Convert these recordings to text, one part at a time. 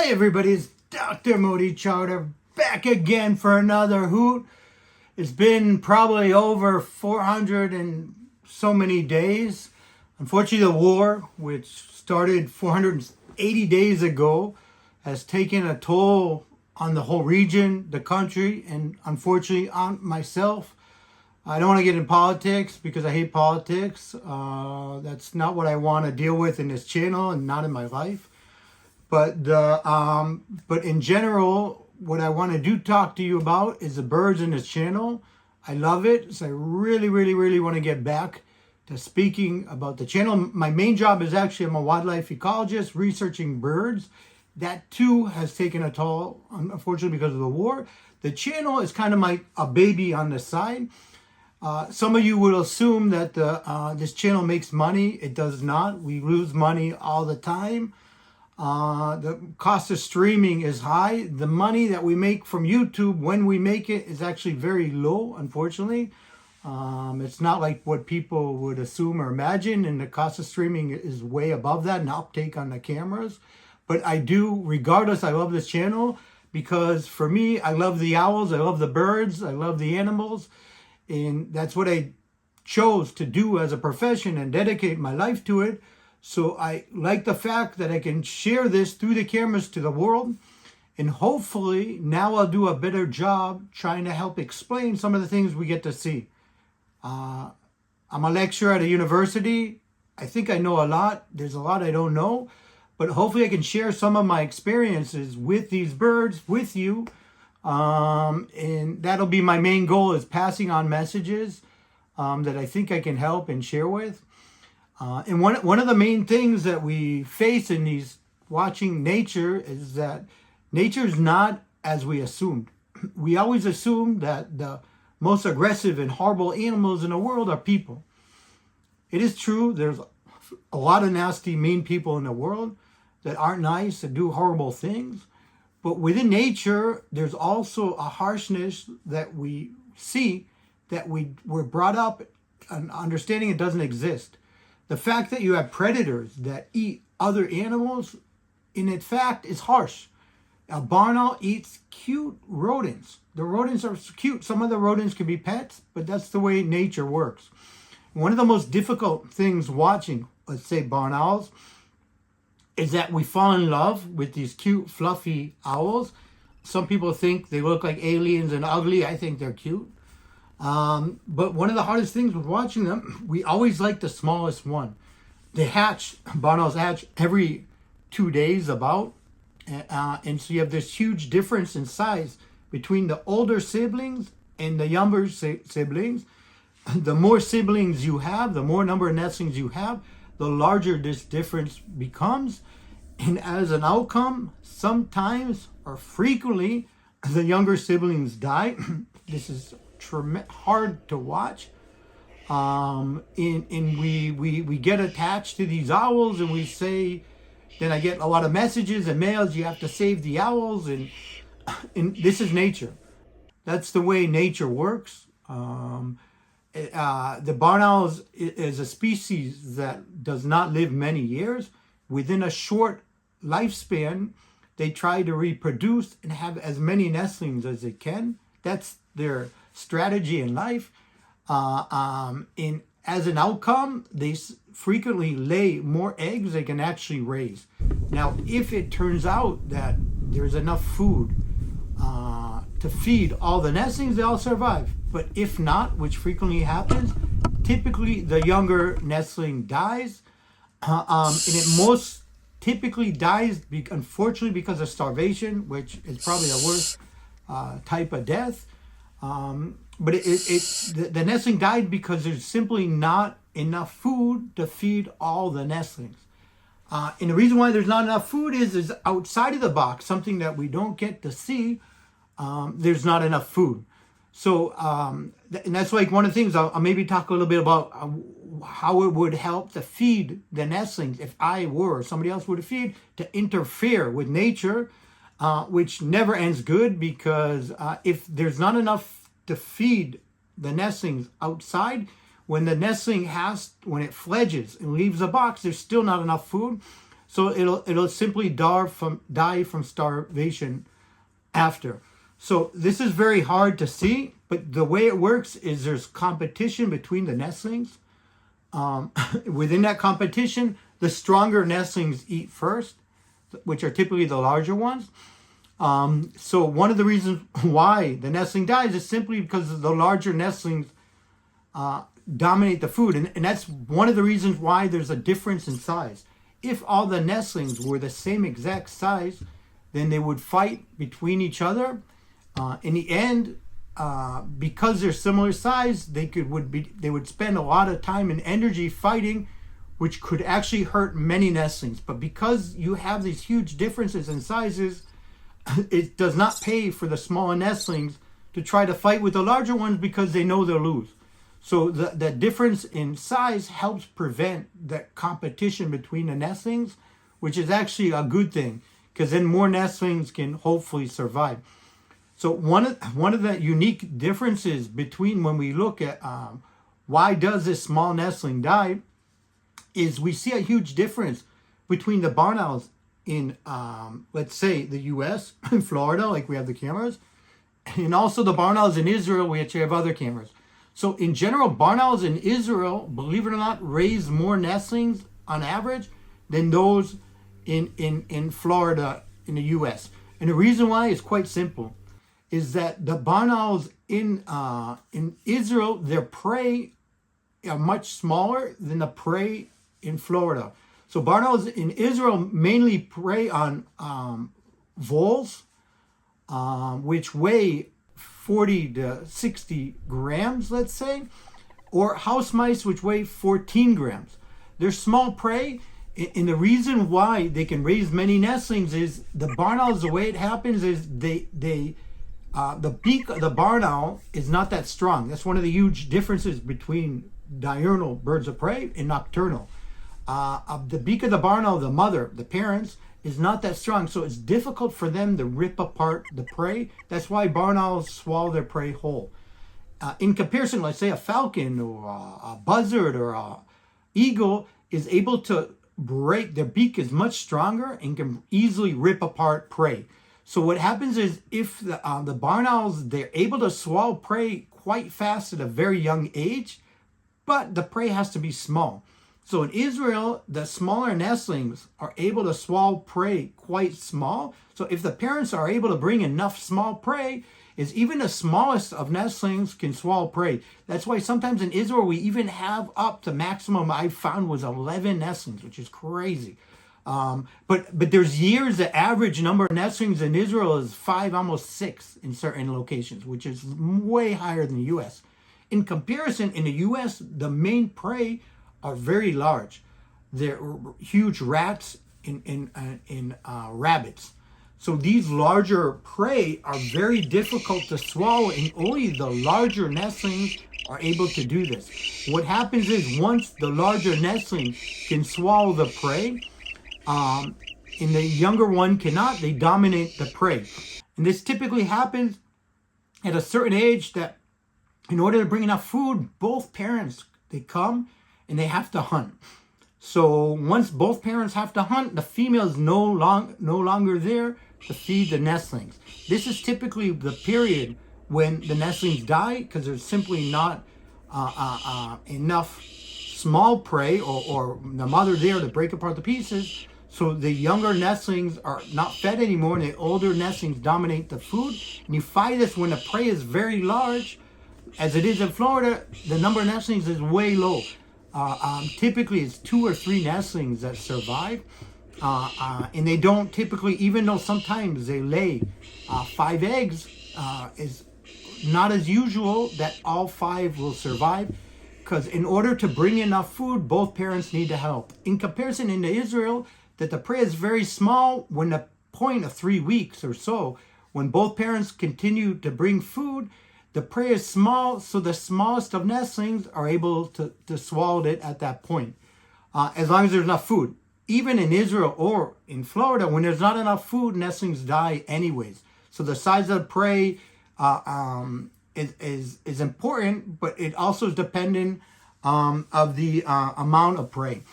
Hi everybody, it's Dr. Motti Charter back again for another hoot. It's been probably over 400 and so many days. Unfortunately, the war, which started 480 days ago, has taken a toll on the whole region, the country, and unfortunately on myself. I don't want to get in politics because I hate politics. That's not what I want to deal with in this channel and not in my life. But in general, what I want to talk to you about is the birds in this channel. I love it. So I really want to get back to speaking about the channel. My main job is actually I'm a wildlife ecologist researching birds. That too has taken a toll, unfortunately, because of the war. The channel is kind of a baby on the side. Some of you will assume that this channel makes money. It does not. We lose money all the time. The cost of streaming is high. The money that we make from YouTube when we make it is actually very low, unfortunately. It's not like what people would assume or imagine, and the cost of streaming is way above that, and uptake on the cameras. But I do, regardless, I love this channel because for me, I love the owls, I love the birds, I love the animals, and that's what I chose to do as a profession and dedicate my life to it. So I like the fact that I can share this through the cameras to the world. And hopefully now I'll do a better job trying to help explain some of the things we get to see. I'm a lecturer at a university. I think I know a lot. There's a lot I don't know. But hopefully I can share some of my experiences with these birds with you. And that'll be my main goal, is passing on messages that I think I can help and share with. And one of the main things that we face in these watching nature is that nature is not as we assumed. We always assume that the most aggressive and horrible animals in the world are people. It is true, there's a lot of nasty, mean people in the world that aren't nice, that do horrible things. But within nature, there's also a harshness that we see, that we're brought up and understanding it doesn't exist. The fact that you have predators that eat other animals, in fact, is harsh. A barn owl eats cute rodents. The rodents are cute. Some of the rodents can be pets, but that's the way nature works. One of the most difficult things watching, let's say, barn owls, is that we fall in love with these cute, fluffy owls. Some people think they look like aliens and ugly. I think they're cute. But one of the hardest things with watching them, we always like the smallest one. They hatch, barn owls hatch every 2 days about. And so you have this huge difference in size between the older siblings and the younger siblings. The more siblings you have, the more number of nestlings you have, the larger this difference becomes. And as an outcome, sometimes or frequently, the younger siblings die. This is hard to watch. And we get attached to these owls, and we say, then I get a lot of messages and mails, you have to save the owls, and this is nature. That's the way nature works. The barn owl is a species that does not live many years. Within a short lifespan, they try to reproduce and have as many nestlings as they can. That's their strategy in life. As an outcome, they frequently lay more eggs they can actually raise. Now, if it turns out that there's enough food to feed all the nestlings, they all survive. But if not, which frequently happens, typically the younger nestling dies. And it most typically dies, unfortunately, because of starvation, which is probably the worst type of death. But the nestling died because there's simply not enough food to feed all the nestlings. And the reason why there's not enough food is outside of the box, something that we don't get to see, there's not enough food. So, and that's like one of the things I'll maybe talk a little bit about how it would help to feed the nestlings if I were, or somebody else were to feed, to interfere with nature, which never ends good, because if there's not enough to feed the nestlings outside, when the nestling when it fledges and leaves the box, there's still not enough food. So it'll simply die from starvation after. So this is very hard to see, but the way it works is there's competition between the nestlings. Within that competition, the stronger nestlings eat first, which are typically the larger ones. So one of the reasons why the nestling dies is simply because the larger nestlings dominate the food. And that's one of the reasons why there's a difference in size. If all the nestlings were the same exact size, then they would fight between each other. In the end, because they're similar size, they would spend a lot of time and energy fighting, which could actually hurt many nestlings. But because you have these huge differences in sizes, it does not pay for the smaller nestlings to try to fight with the larger ones because they know they'll lose. So the difference in size helps prevent that competition between the nestlings, which is actually a good thing, because then more nestlings can hopefully survive. So one of the unique differences between when we look at why does this small nestling die is we see a huge difference between the barn owls in, let's say, the U.S., in Florida, like we have the cameras, and also the barn owls in Israel, which have other cameras. So in general, barn owls in Israel, believe it or not, raise more nestlings on average than those in Florida in the U.S. And the reason why is quite simple, is that the barn owls in Israel, their prey are much smaller than the prey in Florida. So barn owls in Israel mainly prey on voles, which weigh 40 to 60 grams, let's say, or house mice, which weigh 14 grams. They're small prey, and the reason why they can raise many nestlings is the barn owls, the way it happens is the beak of the barn owl is not that strong. That's one of the huge differences between diurnal birds of prey and nocturnal. The beak of the barn owl, the mother, the parents, is not that strong, so it's difficult for them to rip apart the prey. That's why barn owls swallow their prey whole. In comparison, let's say a falcon or a buzzard or a eagle is able to break, their beak is much stronger and can easily rip apart prey. So what happens is if the barn owls, they're able to swallow prey quite fast at a very young age, but the prey has to be small. So in Israel, the smaller nestlings are able to swallow prey quite small. So if the parents are able to bring enough small prey, is even the smallest of nestlings can swallow prey. That's why sometimes in Israel, we even have up to maximum I found was 11 nestlings, which is crazy. But there's years, the average number of nestlings in Israel is 5, almost 6 in certain locations, which is way higher than the U.S. In comparison, in the U.S., the main prey are very large. They're huge rats and rabbits. So these larger prey are very difficult to swallow, and only the larger nestlings are able to do this. What happens is once the larger nestling can swallow the prey, and the younger one cannot, they dominate the prey. And this typically happens at a certain age that in order to bring enough food, both parents, they come and they have to hunt. So once both parents have to hunt, the female is no longer there to feed the nestlings. This is typically the period when the nestlings die because there's simply not enough small prey or the mother there to break apart the pieces. So the younger nestlings are not fed anymore, and the older nestlings dominate the food. And you find this when the prey is very large, as it is in Florida, the number of nestlings is way low. Typically, it's 2 or 3 nestlings that survive, and they don't typically, even though sometimes they lay 5 eggs, is not as usual that all 5 will survive, because in order to bring enough food, both parents need to help. In comparison, in Israel, that the prey is very small when the point of 3 weeks or so, when both parents continue to bring food, the prey is small, so the smallest of nestlings are able to swallow it at that point, as long as there's enough food. Even in Israel or in Florida, when there's not enough food, nestlings die anyways. So the size of the prey is important, but it also is dependent of the amount of prey.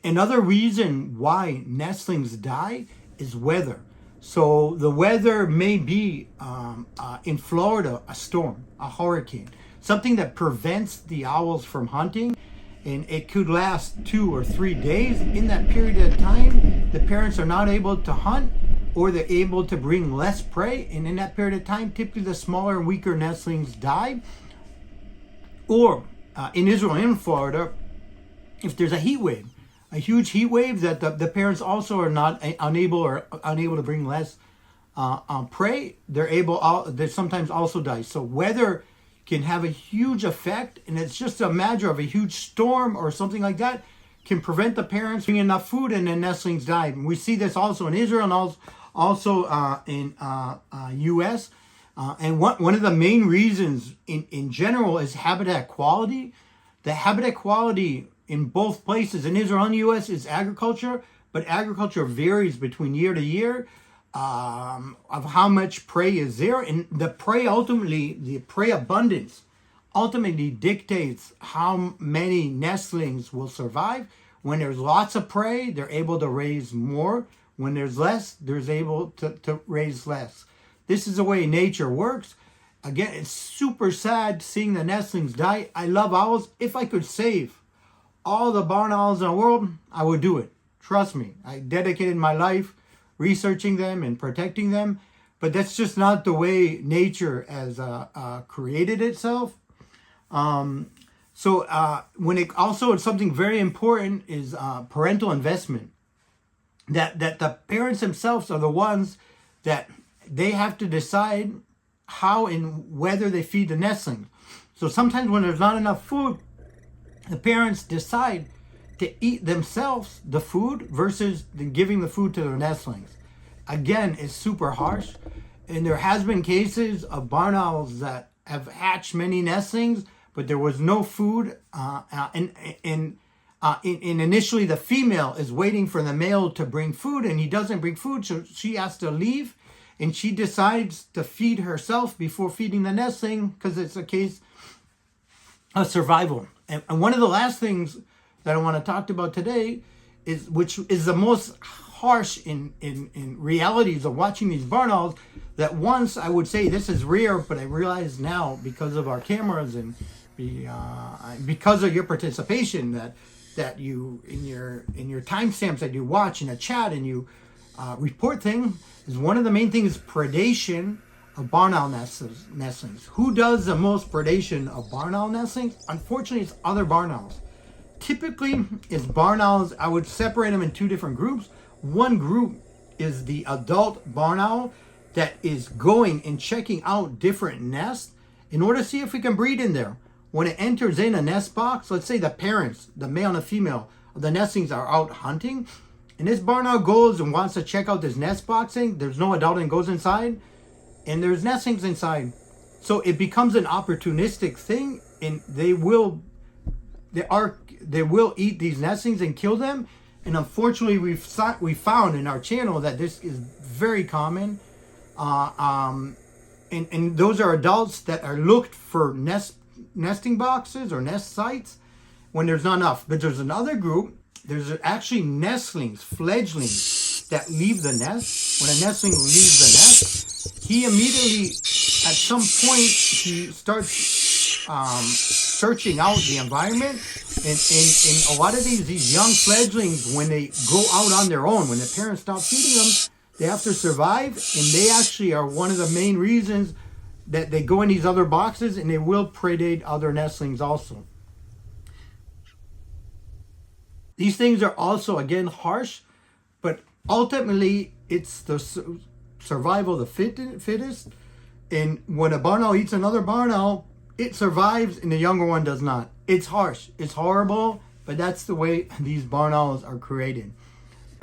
Another reason why nestlings die is weather. So the weather may be in Florida, a storm, a hurricane, something that prevents the owls from hunting, and it could last 2 or 3 days. In that period of time, the parents are not able to hunt, or they're able to bring less prey, and in that period of time, typically the smaller and weaker nestlings die. Or in Israel and Florida, if there's a heat wave, a huge heat wave that the parents also are not unable to bring less prey, they sometimes also die. So weather can have a huge effect, and it's just a matter of a huge storm or something like that can prevent the parents bringing enough food, and the nestlings die. And we see this also in Israel and also in U.S. And one of the main reasons in general is habitat quality. The habitat quality in both places, in Israel and the U.S., is agriculture, but agriculture varies between year to year of how much prey is there. And the prey abundance ultimately dictates how many nestlings will survive. When there's lots of prey, they're able to raise more. When there's less, they're able to raise less. This is the way nature works. Again, it's super sad seeing the nestlings die. I love owls. If I could save all the barn owls in the world, I would do it. Trust me. I dedicated my life researching them and protecting them. But that's just not the way nature has created itself. When it also, something very important is parental investment. That the parents themselves are the ones that they have to decide how and whether they feed the nestlings. So sometimes when there's not enough food, the parents decide to eat themselves the food versus giving the food to their nestlings. Again, it's super harsh. And there has been cases of barn owls that have hatched many nestlings, but there was no food. And initially the female is waiting for the male to bring food, and he doesn't bring food, so she has to leave. And she decides to feed herself before feeding the nestling because it's a case of survival. And one of the last things that I want to talk about today is, which is the most harsh in realities of watching these barn owls, that once I would say this is rare, but I realize now because of our cameras and because of your participation that you in your timestamps that you watch in a chat and you report things, is one of the main things predation of barn owl nestlings. Who does the most predation of barn owl nestlings? Unfortunately, it's other barn owls. Typically, it's barn owls. I would separate them in two different groups. One group is the adult barn owl that is going and checking out different nests in order to see if we can breed in there. When it enters in a nest box, let's say the parents, the male and the female of the nestlings, are out hunting, and this barn owl goes and wants to check out this nest boxing. There's no adult and goes inside, and there's nestlings inside. So it becomes an opportunistic thing, and they will eat these nestlings and kill them. And unfortunately, we found in our channel that this is very common. And those are adults that are looked for nesting boxes or nest sites when there's not enough. But there's another group. There's actually nestlings, fledglings, that leave the nest. When a nestling leaves the nest, he immediately, at some point, he starts searching out the environment. And a lot of these young fledglings, when they go out on their own, when the parents stop feeding them, they have to survive. And they actually are one of the main reasons that they go in these other boxes, and they will predate other nestlings also. These things are also, again, harsh, but ultimately it's the survival of the fittest. And when a barn owl eats another barn owl, it survives and the younger one does not. It's harsh, it's horrible, but that's the way these barn owls are created.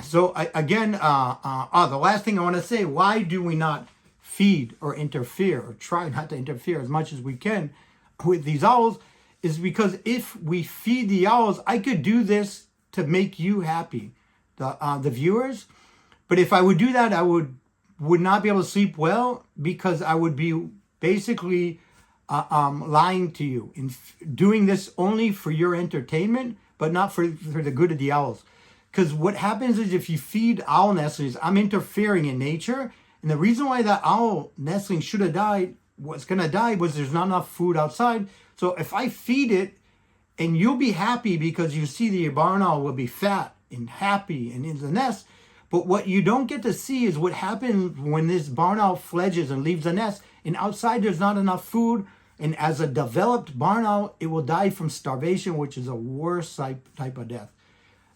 So the last thing I want to say, why do we not feed or interfere, or try not to interfere as much as we can with these owls, is because if we feed the owls, I could do this to make you happy, the viewers. But if I would do that, I would not be able to sleep well, because I would be basically lying to you and doing this only for your entertainment, but not for the good of the owls. Because what happens is if you feed owl nestlings, I'm interfering in nature. And the reason why that owl nestling should have died, was going to die, was there's not enough food outside. So if I feed it, and you'll be happy because you see the barn owl will be fat and happy and in the nest. But what you don't get to see is what happens when this barn owl fledges and leaves the nest. And outside there's not enough food. And as a developed barn owl, it will die from starvation, which is a worse type of death.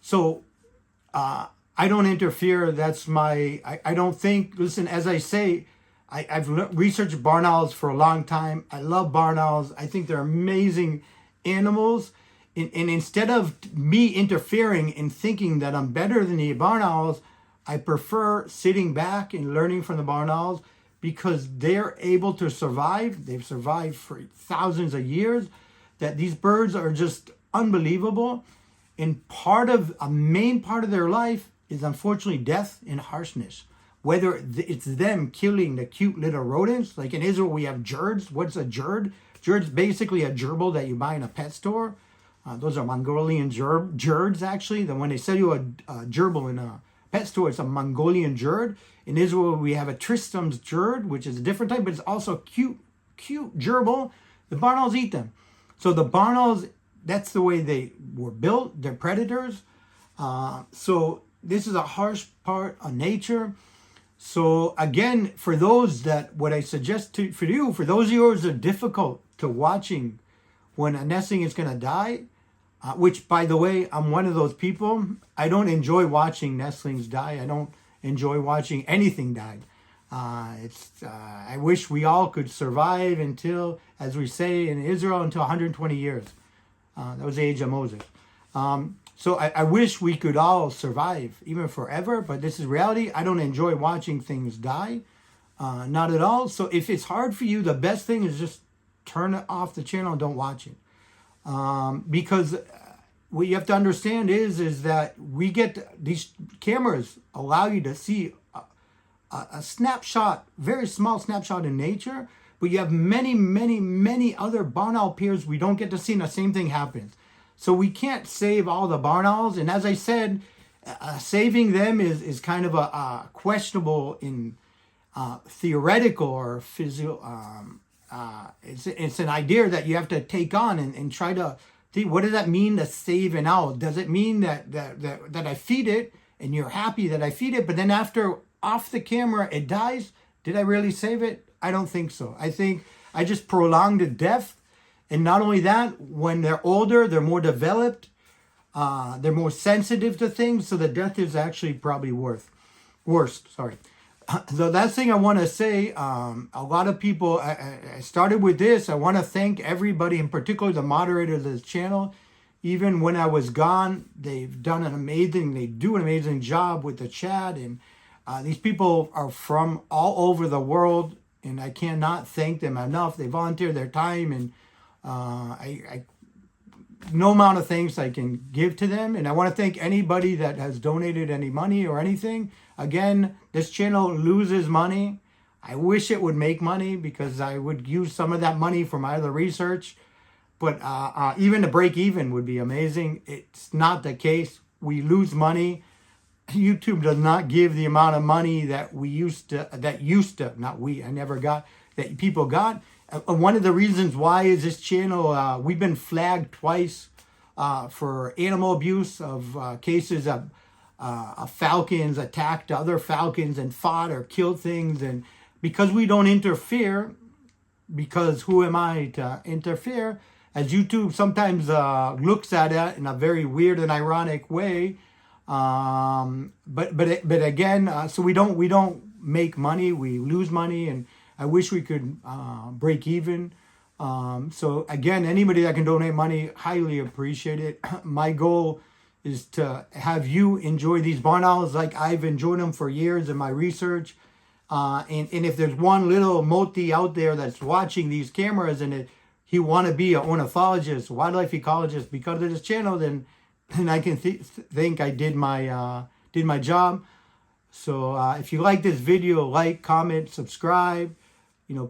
So I don't interfere. That's I don't think, listen, as I say, I've researched barn owls for a long time. I love barn owls. I think they're amazing animals. And instead of me interfering and thinking that I'm better than the barn owls, I prefer sitting back and learning from the barn owls because they're able to survive. They've survived for thousands of years. That these birds are just unbelievable. And a main part of their life is unfortunately death and harshness. Whether it's them killing the cute little rodents, like in Israel we have gerds. What's a gerd? Gerd's basically a gerbil that you buy in a pet store. Those are Mongolian gerds, actually. Then when they sell you a gerbil in a pet store, it's a Mongolian gerd. In Israel, we have a Tristram's gerd, which is a different type, but it's also cute gerbil. The barn owls eat them. So the barn owls, that's the way they were built. They're predators. So this is a harsh part of nature. So again, for those that, what I suggest for you, for those of you who are difficult to watching when a nestling is going to die, which by the way, I'm one of those people. I don't enjoy watching nestlings die. I don't enjoy watching anything die. I wish we all could survive until, as we say in Israel, until 120 years. That was the age of Moses. So I wish we could all survive, even forever, but this is reality. I don't enjoy watching things die, not at all. So if it's hard for you, the best thing is just turn it off the channel and don't watch it. Because what you have to understand is that we get, these cameras allow you to see a snapshot, very small snapshot in nature, but you have many other barn owl peers we don't get to see, and the same thing happens. So we can't save all the barn owls, and as I said, saving them is kind of a questionable in theoretical or physical. It's an idea that you have to take on and try to think, what does that mean to save an owl? Does it mean that I feed it and you're happy that I feed it, but then after off the camera it dies? Did I really save it? I don't think so. I think I just prolonged the death. And not only that, when they're older, they're more developed, they're more sensitive to things, so the death is actually probably worse. The last thing I want to say, a lot of people, I started with this. I want to thank everybody, in particular the moderators of this channel. Even when I was gone, they do an amazing job with the chat. And these people are from all over the world, and I cannot thank them enough. They volunteer their time, and no amount of thanks I can give to them. And I want to thank anybody that has donated any money or anything. Again, this channel loses money. I wish it would make money because I would use some of that money for my other research. But even to break even would be amazing. It's not the case. We lose money. YouTube does not give the amount of money that that people got. One of the reasons why is this channel, we've been flagged twice for animal abuse of cases of falcons attacked other falcons and fought or killed things. And because we don't interfere, because who am I to interfere, as YouTube sometimes looks at it in a very weird and ironic way. But again, so we don't make money, we lose money, and I wish we could break even. So again, anybody that can donate money, highly appreciate it. My goal is to have you enjoy these barn owls like I've enjoyed them for years in my research. And if there's one little Motti out there that's watching these cameras and he want to be an ornithologist, wildlife ecologist because of this channel, then I can think I did my job. So if you like this video, like, comment, subscribe.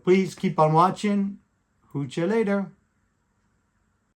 Please keep on watching. Hooch you later.